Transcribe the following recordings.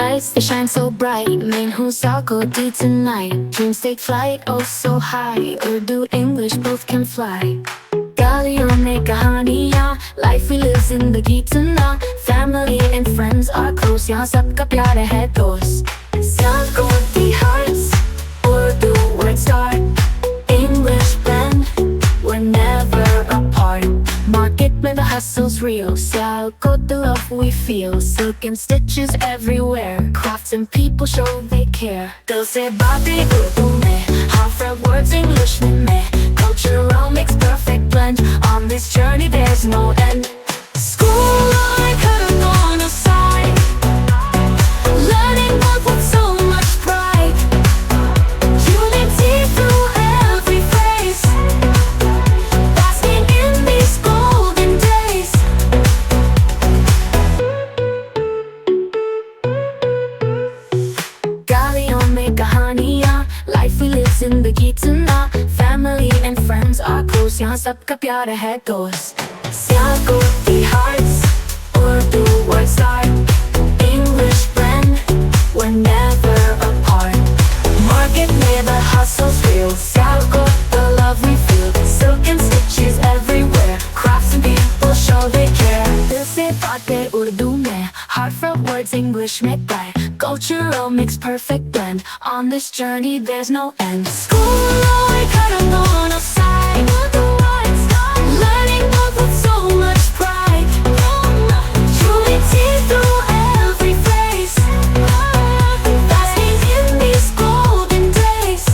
lights, they shine so bright. Main who's Sialkoti tonight. Dreams take flight, oh so high. Urdu, English, both can fly. Galion mein kahaniyan, life we live zindagi tana. Family and friends are close, yahan sabka pyar hai dost. Sialkoti hearts, Urdu words start. English blend, we're never apart. Market mein the hustle's real, Sialkot the love we feel. Silk and stitches everywhere, crafts and people show they care. Dil se baatein Urdu mein, heartfelt words English mein. Cultural makes perfect blend, on this journey there's no end. School I could've gone aside, learning both with so much pride. Unity through every phase, basking in these golden days. Galion mein kahaniyan, life we live zindagi tana. Family and friends are close, yahan sabka pyar hai dost. Sialkoti hearts, Urdu words start. English blend, we're never apart. Market mein the hustle's real, Sialkot the love we feel. Silk and stitches everywhere, crafts and people show they care. Dil se baatein Urdu mein, heartfelt words English mein guide. Cultural makes perfect blend, on this journey there's no end. School I could've gone outside, learning both with so much pride. Unity through every phase, basking in these golden days.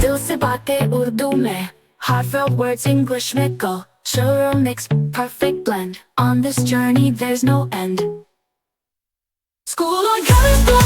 Dil se baatein Urdu mein, heartfelt words English mein go. Cultural makes perfect blend, on this journey there's no end. School on color.